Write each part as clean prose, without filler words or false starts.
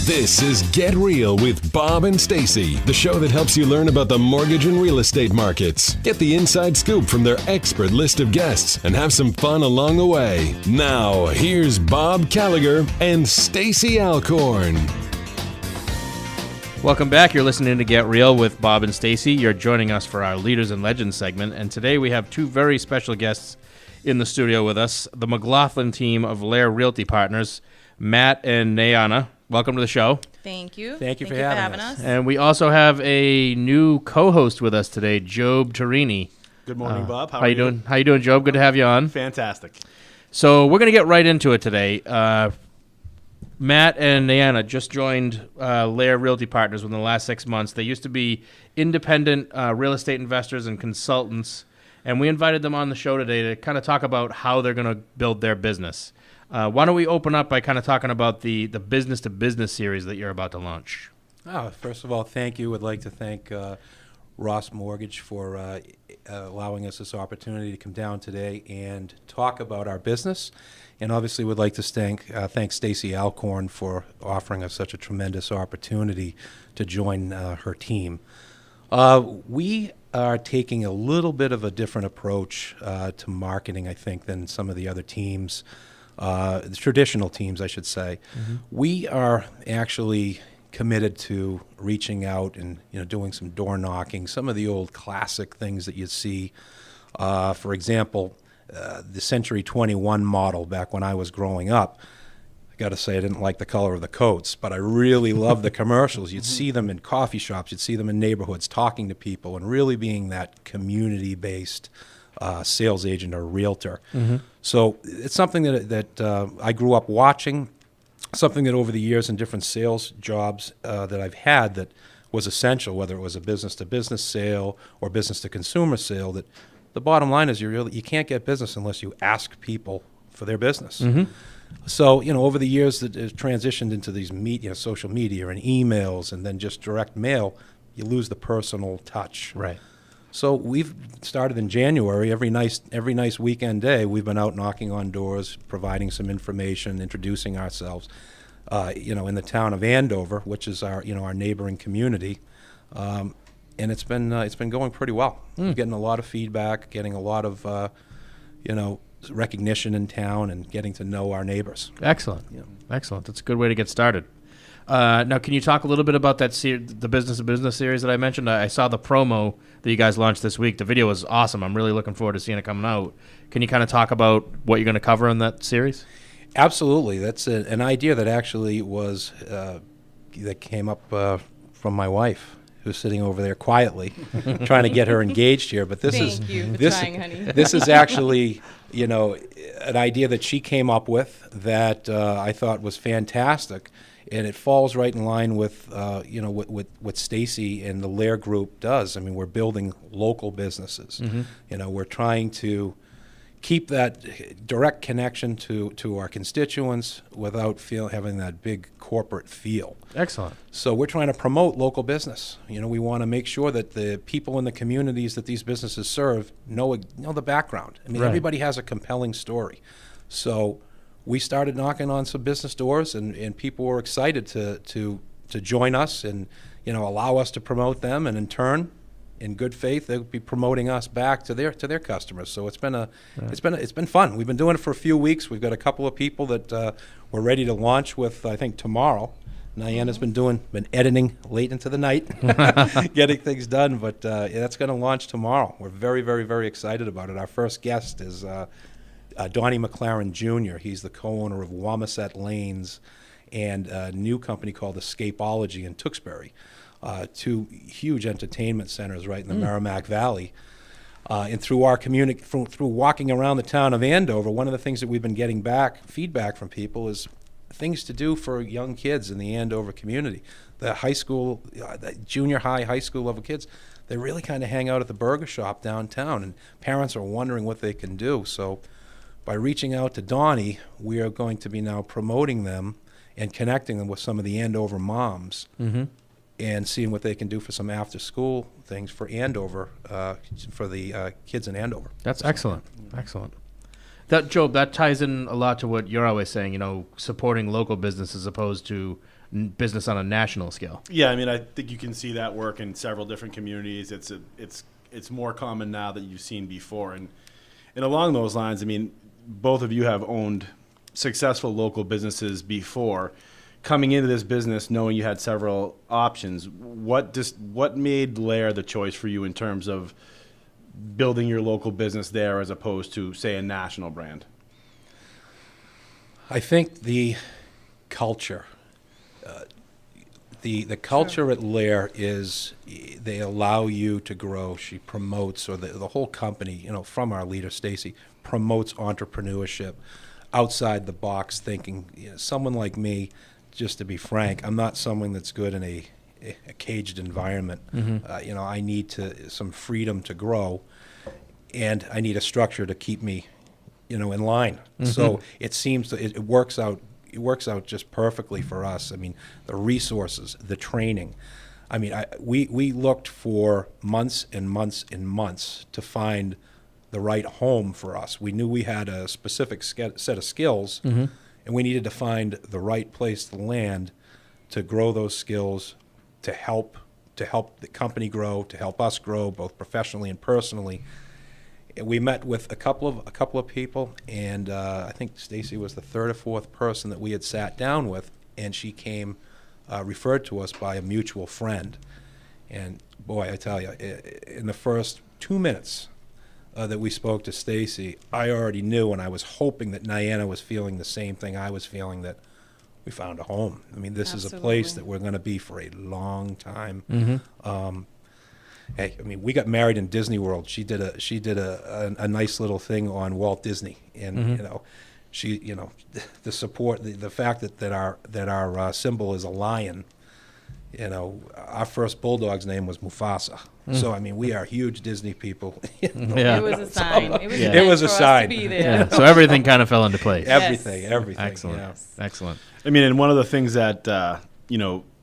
This is Get Real with Bob and Stacy, the show that helps you learn about the mortgage and real estate markets. Get the inside scoop from their expert list of guests and have some fun along the way. Now, here's Bob Gallagher and Stacy Alcorn. Welcome back. You're listening to Get Real with Bob and Stacy. You're joining us for our Leaders and Legends segment, and today we have two very special guests in the studio with us, the McLaughlin team of Lair Realty Partners, Matt and Nayana. Welcome to the show. Thank you. Thank you for having us. And we also have a new co-host with us today, Job Tarini. Good morning, Bob. How are you doing? How you doing, Job? Good to have you on. Fantastic. So we're going to get right into it today. Matt and Nayana just joined Lair Realty Partners within the last 6 months. They used to be independent real estate investors and consultants, and we invited them on the show today to kind of talk about how they're going to build their business. Why don't we open up by kind of talking about the business-to-business series that you're about to launch? First of all, thank you. I'd like to thank Ross Mortgage for allowing us this opportunity to come down today and talk about our business. And obviously would like to thank Stacy Alcorn for offering us such a tremendous opportunity to join her team. We are taking a little bit of a different approach to marketing, I think, than some of the other teams. The traditional teams, I should say. Mm-hmm. We are actually committed to reaching out and doing some door knocking, some of the old classic things that you see. For example, the Century 21 model back when I was growing up. I got to say I didn't like the color of the coats, but I really loved the commercials. You'd see them in coffee shops, you'd see them in neighborhoods talking to people and really being that community-based sales agent or realtor. Mm-hmm. So it's something that I grew up watching, something that over the years in different sales jobs that I've had that was essential, whether it was a business-to-business sale or business-to-consumer sale, that the bottom line is you can't get business unless you ask people for their business. Mm-hmm. So, over the years that it's transitioned into these social media and emails and then just direct mail, you lose the personal touch. Right. So we've started in January. Every nice weekend day, we've been out knocking on doors, providing some information, introducing ourselves. In the town of Andover, which is our neighboring community, and it's been going pretty well. We're getting a lot of feedback, getting a lot of recognition in town, and getting to know our neighbors. Excellent. Yeah. Excellent. That's a good way to get started. Now, can you talk a little bit about that the business-to-business series that I mentioned? I saw the promo that you guys launched this week. The video was awesome. I'm really looking forward to seeing it coming out. Can you kind of talk about what you're going to cover in that series? Absolutely. That's an idea that actually was that came up from my wife, who's sitting over there quietly, trying to get her engaged here. But this is actually an idea that she came up with that I thought was fantastic. And it falls right in line with, what Stacy and the Lair Group does. I mean, we're building local businesses. Mm-hmm. We're trying to keep that direct connection to our constituents without having that big corporate feel. Excellent. So we're trying to promote local business. We want to make sure that the people in the communities that these businesses serve know the background. I mean, right. Everybody has a compelling story. So we started knocking on some business doors, and people were excited to join us and allow us to promote them, and in turn, in good faith, they'll be promoting us back to their customers. So it's been fun. We've been doing it for a few weeks. We've got a couple of people that we're ready to launch with. I think tomorrow. Nayana's been editing late into the night, getting things done, but that's going to launch tomorrow. We're very, very, very excited about it. Our first guest is Donnie McLaughlin Jr. He's the co-owner of Wamiset Lanes and a new company called Escapology in Tewksbury, two huge entertainment centers right in the Merrimack Valley. And through our community, through walking around the town of Andover, one of the things that we've been getting feedback from people is things to do for young kids in the Andover community. The high school, the junior high school level kids, they really kind of hang out at the burger shop downtown, and parents are wondering what they can do. So by reaching out to Donnie, we are going to be now promoting them and connecting them with some of the Andover moms, and seeing what they can do for some after-school things for Andover, for the kids in Andover. That's excellent. Excellent. Job, that ties in a lot to what you're always saying, supporting local business as opposed to business on a national scale. Yeah, I mean, I think you can see that work in several different communities. It's more common now than you've seen before, and along those lines, I mean, both of you have owned successful local businesses before. Coming into this business, knowing you had several options, what made Lair the choice for you in terms of building your local business there as opposed to, say, a national brand? I think the culture. The culture at Lair is they allow you to grow. She promotes, or the whole company, from our leader, Stacy, promotes entrepreneurship, outside the box thinking. Someone like me, just to be frank, I'm not someone that's good in a caged environment. Mm-hmm. I need some freedom to grow, and I need a structure to keep me, in line. Mm-hmm. So it seems that it works out. It works out just perfectly for us. I mean, the resources, the training. I mean, we looked for months and months and months to find the right home for us. We knew we had a specific set of skills, mm-hmm. and we needed to find the right place to land to grow those skills, to help the company grow, to help us grow both professionally and personally. We met with a couple of people, and I think Stacy was the third or fourth person that we had sat down with, and she came referred to us by a mutual friend. And boy, I tell you, in the first 2 minutes that we spoke to Stacy, I already knew, and I was hoping that Nayana was feeling the same thing I was feeling, that we found a home. I mean, this Absolutely. Is a place that we're going to be for a long time. Mm-hmm. Hey, I mean, we got married in Disney World. She did a nice little thing on Walt Disney, and mm-hmm. The support, the fact that our symbol is a lion. Our first bulldog's name was Mufasa. Mm. So I mean, we are huge Disney people. Yeah. It was a sign. It was a sign. To be there. Yeah. So everything kind of fell into place. Everything. Excellent. Yes. Excellent. I mean, and one of the things that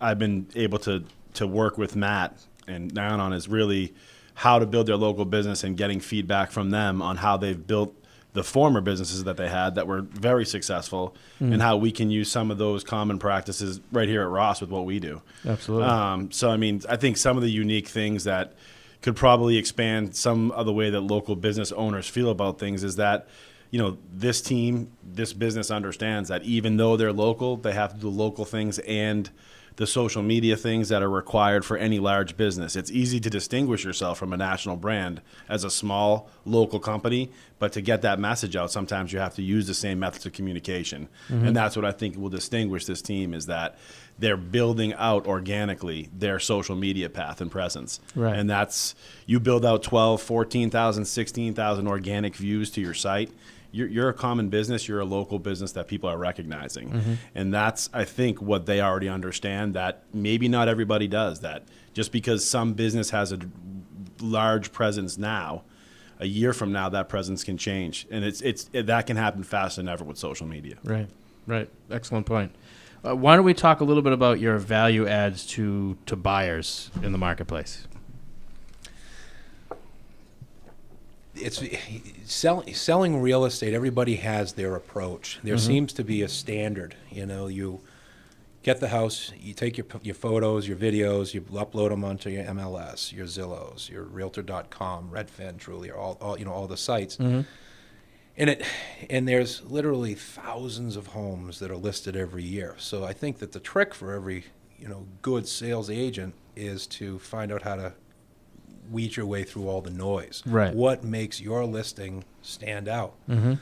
I've been able to work with Matt and Nayana on is really how to build their local business and getting feedback from them on how they've built the former businesses that they had that were very successful, and how we can use some of those common practices right here at Ross with what we do. Absolutely. So, I mean, I think some of the unique things that could probably expand some of the way that local business owners feel about things is that, this team, this business understands that even though they're local, they have to do local things and the social media things that are required for any large business. It's easy to distinguish yourself from a national brand as a small local company, but to get that message out, sometimes you have to use the same methods of communication. Mm-hmm. And that's what I think will distinguish this team, is that they're building out organically their social media path and presence. Right. And that's, you build out 12, 14,000, 16,000 organic views to your site. You're a common business. You're a local business that people are recognizing. Mm-hmm. And that's, I think, what they already understand, that maybe not everybody does. That just because some business has a large presence now, a year from now, that presence can change. And that can happen faster than ever with social media. Right. Excellent point. Why don't we talk a little bit about your value adds to buyers in the marketplace? It's selling real estate. Everybody has their approach. There mm-hmm. seems to be a standard. You get the house, you take your photos, your videos, you upload them onto your MLS, your Zillows, your Realtor.com, Redfin, Truly, all the sites. Mm-hmm. And there's literally thousands of homes that are listed every year. So I think that the trick for every good sales agent is to find out how to weed your way through all the noise. Right. What makes your listing stand out? Mm-hmm.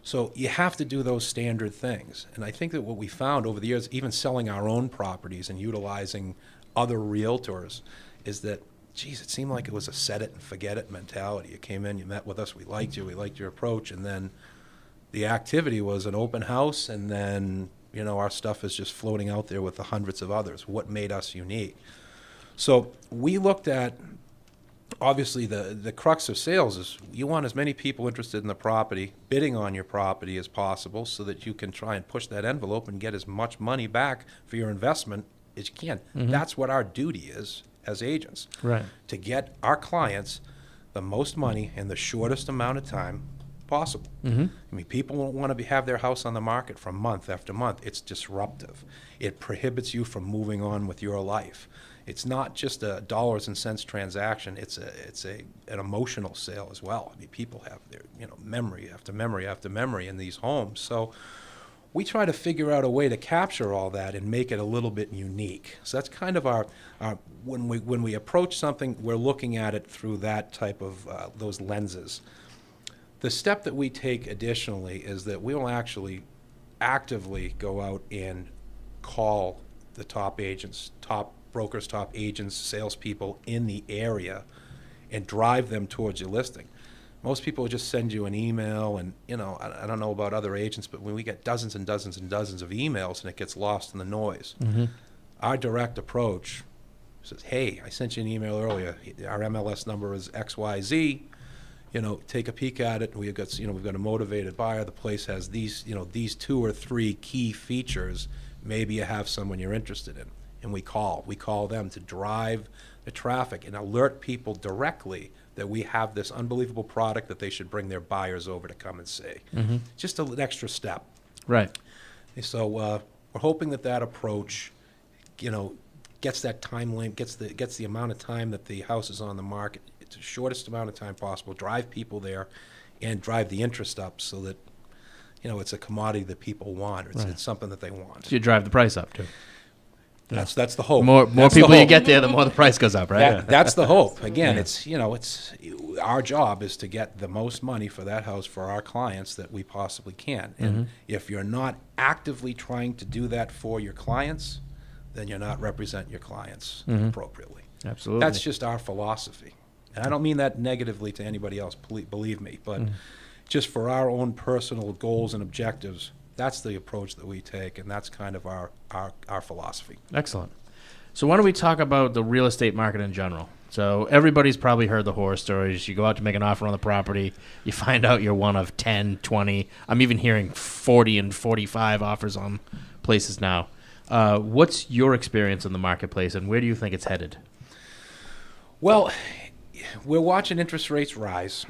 So you have to do those standard things. And I think that what we found over the years, even selling our own properties and utilizing other realtors, is that, geez, it seemed like it was a set it and forget it mentality. You came in, you met with us, we liked you, we liked your approach, and then the activity was an open house, and then our stuff is just floating out there with the hundreds of others. What made us unique? So we looked at, obviously, the crux of sales is you want as many people interested in the property, bidding on your property as possible, so that you can try and push that envelope and get as much money back for your investment as you can. Mm-hmm. That's what our duty is as agents. Right. To get our clients the most money in the shortest amount of time possible. I mean, people won't want to have their house on the market for month after month. It's disruptive. It prohibits you from moving on with your life. It's not just a dollars and cents transaction. It's an emotional sale as well. I mean, people have their memory after memory after memory in these homes. So we try to figure out a way to capture all that and make it a little bit unique. So that's kind of our when we approach something, we're looking at it through that type of those lenses. The step that we take additionally is that we will actually actively go out and call the top agents, top brokers, top agents, salespeople in the area and drive them towards your listing. Most people just send you an email, and I don't know about other agents, but when we get dozens and dozens and dozens of emails and it gets lost in the noise, our direct approach says, hey, I sent you an email earlier. Our MLS number is XYZ. Take a peek at it. We've got a motivated buyer. The place has these 2 or 3 key features. Maybe you have someone you're interested in. And we call them to drive the traffic and alert people directly that we have this unbelievable product that they should bring their buyers over to come and see. Just an extra step. Right. And so we're hoping that approach, gets that time limit, gets the amount of time that the house is on the market. It's the shortest amount of time possible. Drive people there, and drive the interest up so that it's a commodity that people want. It's something that they want. So you drive the price up too. That's the hope. More people you get there, the more the price goes up, right? That's the hope. Again, it's our job is to get the most money for that house for our clients that we possibly can. And if you're not actively trying to do that for your clients, then you're not representing your clients appropriately. Absolutely. That's just our philosophy. And I don't mean that negatively to anybody else, believe me, but just for our own personal goals and objectives, that's the approach that we take, and that's kind of our philosophy. Excellent. So why don't we talk about the real estate market in general? So everybody's probably heard the horror stories. You go out to make an offer on the property, you find out you're one of 10, 20. I'm even hearing 40 and 45 offers on places now. What's your experience in the marketplace, and where do you think it's headed? Well, we're watching interest rates rise,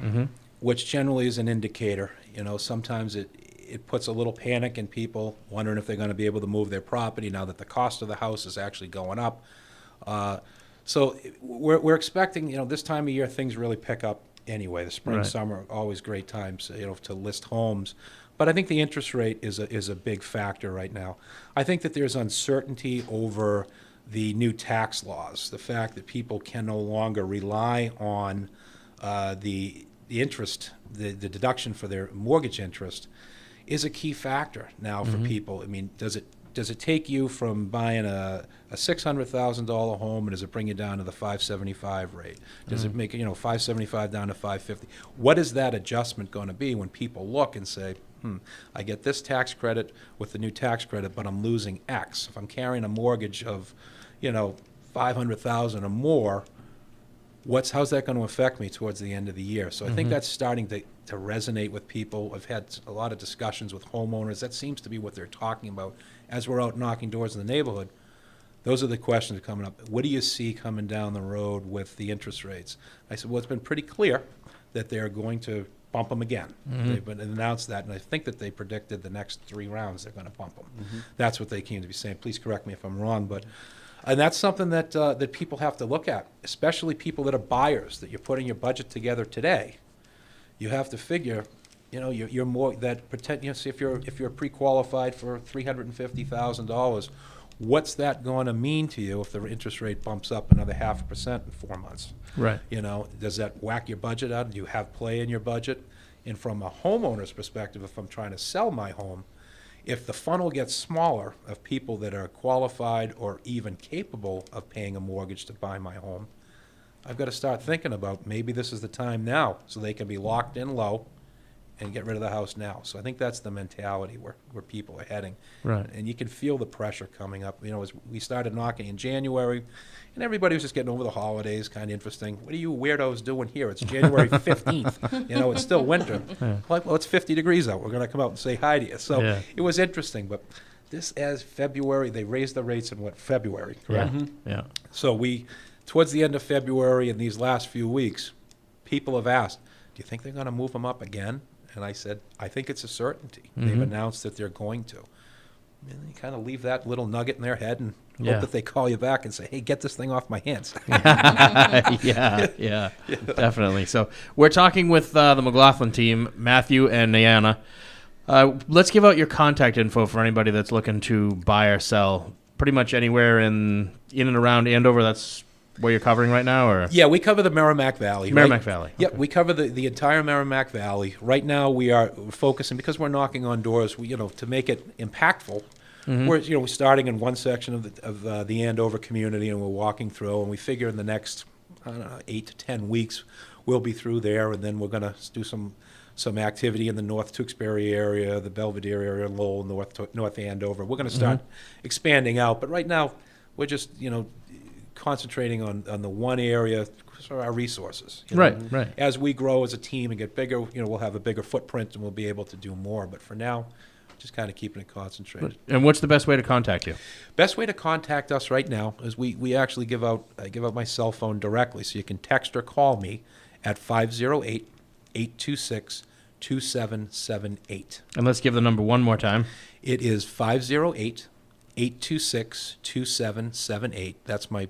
which generally is an indicator. Sometimes it puts a little panic in people, wondering if they're going to be able to move their property now that the cost of the house is actually going up. So we're expecting, this time of year, things really pick up anyway. The spring, summer, always great times, to list homes. But I think the interest rate is a big factor right now. I think that there's uncertainty over the new tax laws, the fact that people can no longer rely on the interest, the deduction for their mortgage interest is a key factor now for people. I mean, does it take you from buying a $600,000 home, and does it bring you down to the 575 rate? Does it make 575 down to 550? What is that adjustment going to be when people look and say, I get this tax credit with the new tax credit, but I'm losing X. If I'm carrying a mortgage of, $500,000 or more, how's that going to affect me towards the end of the year? So I think that's starting to resonate with people. I've had a lot of discussions with homeowners. That seems to be what they're talking about as we're out knocking doors in the neighborhood. Those are the questions coming up. What do you see coming down the road with the interest rates? I said, well, it's been pretty clear that they're going to bump them again. They've been announced that, and I think that they predicted the next 3 rounds they're going to bump them. That's what they came to be saying. Please correct me if I'm wrong, and that's something that people have to look at, especially people that are buyers, that you're putting your budget together today. You have to figure, you're more that pretend. If you're pre-qualified for $350,000, what's that going to mean to you if the interest rate bumps up another 0.5% in 4 months? Right. Does that whack your budget out? Do you have play in your budget? And from a homeowner's perspective, if I'm trying to sell my home, if the funnel gets smaller of people that are qualified or even capable of paying a mortgage to buy my home, I've got to start thinking about maybe this is the time now so they can be locked in low and get rid of the house now. So I think that's the mentality where people are heading. Right. And you can feel the pressure coming up. As we started knocking in January, and everybody was just getting over the holidays, kind of interesting. What are you weirdos doing here? It's January 15th. It's still winter. Yeah. Like, well, it's 50 degrees out. We're going to come out and say hi to you. So It was interesting. But this, as February, they raised the rates in February, correct? Yeah. So towards the end of February and these last few weeks, people have asked, do you think they're going to move them up again? And I said, I think it's a certainty. They've announced that they're going to. And you kind of leave that little nugget in their head and hope that they call you back and say, hey, get this thing off my hands. yeah, definitely. So we're talking with the McLaughlin team, Matthew and Nayana. Let's give out your contact info for anybody that's looking to buy or sell pretty much anywhere in and around Andover. That's where you're covering right now, or? Yeah, we cover the Merrimack Valley. Merrimack Valley. Yep, we cover the entire Merrimack Valley. Right now, we are focusing, because we're knocking on doors. To make it impactful. We're starting in one section of the Andover community, and we're walking through, and we figure in the next 8 to 10 weeks we'll be through there, and then we're going to do some activity in the North Tewksbury area, the Belvedere area, Lowell, North Andover. We're going to start expanding out, but right now we're just concentrating on the one area for our resources. Right. As we grow as a team and get bigger, we'll have a bigger footprint and we'll be able to do more. But for now, just kind of keeping it concentrated. And what's the best way to contact you? Best way to contact us right now is we actually give out my cell phone directly, so you can text or call me at 508-826-2778. And let's give the number one more time. It is 508-826-2778. That's my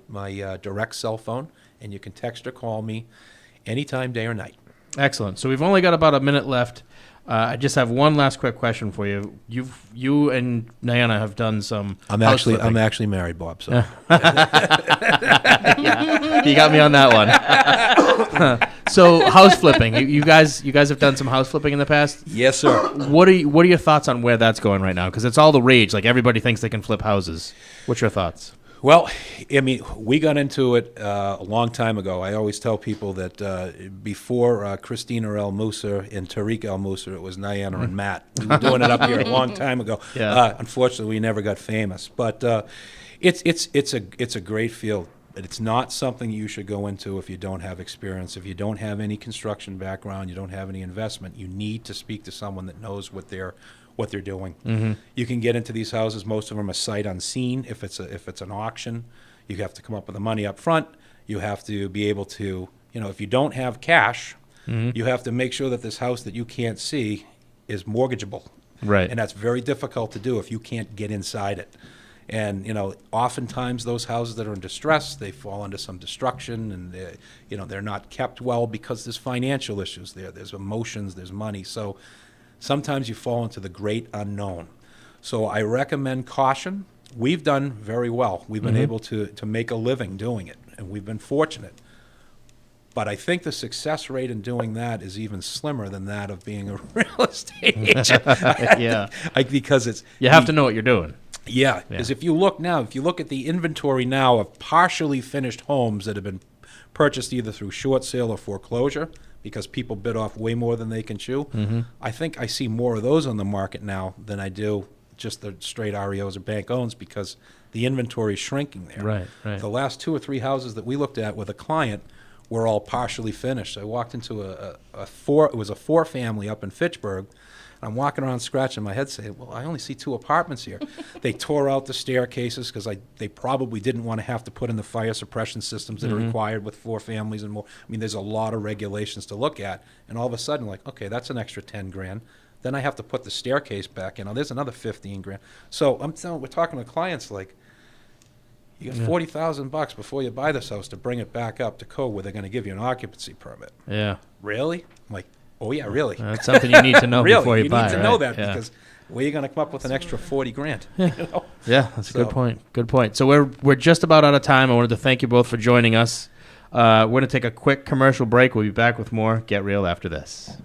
direct cell phone, and you can text or call me anytime, day or night. Excellent. So we've only got about a minute left. I just have one last quick question for you. You and Nayana have done some. I'm actually married, Bob. So yeah, you got me on that one. So house flipping. You guys have done some house flipping in the past. Yes, sir. What are your thoughts on where that's going right now? Because it's all the rage. Like, everybody thinks they can flip houses. What's your thoughts? Well, I mean, we got into it a long time ago. I always tell people that before Christina El Musa and Tariq El Musa, it was Nayana and Matt. We were doing it up here a long time ago. Yeah. Unfortunately, we never got famous. But it's a great field. But it's not something you should go into if you don't have experience. If you don't have any construction background, you don't have any investment, you need to speak to someone that knows what they're doing. You can get into these houses. Most of them are sight unseen. If it's an auction, you have to come up with the money up front. You have to be able to, if you don't have cash, you have to make sure that this house that you can't see is mortgageable. Right. And that's very difficult to do if you can't get inside it. And oftentimes those houses that are in distress, they fall into some destruction, and they're not kept well because there's financial issues there. There's emotions. There's money. So sometimes you fall into the great unknown. So I recommend caution. We've done very well. We've been able to make a living doing it, and we've been fortunate. But I think the success rate in doing that is even slimmer than that of being a real estate agent. Yeah. Because you have to know what you're doing. Yeah, because if you look at the inventory now of partially finished homes that have been purchased either through short sale or foreclosure, because people bid off way more than they can chew, I think I see more of those on the market now than I do just the straight REOs or bank owns, because the inventory is shrinking there. Right. The last 2 or 3 houses that we looked at with a client were all partially finished. I walked into it was a 4-family up in Fitchburg. I'm walking around scratching my head saying, well, I only see 2 apartments here. They tore out the staircases because they probably didn't want to have to put in the fire suppression systems that are required with 4 families and more. I mean, there's a lot of regulations to look at. And all of a sudden, like, okay, that's an extra $10,000. Then I have to put the staircase back in. There's another $15,000. So we're talking to clients like, you got $40,000 before you buy this house to bring it back up to code where they're going to give you an occupancy permit. Yeah. Really? I'm like, oh, yeah, really. That's something you need to know really? before you buy. You need to know that because where are you going to come up with an extra $40,000? Yeah, that's a good point. Good point. So we're just about out of time. I wanted to thank you both for joining us. We're going to take a quick commercial break. We'll be back with more Get Real after this.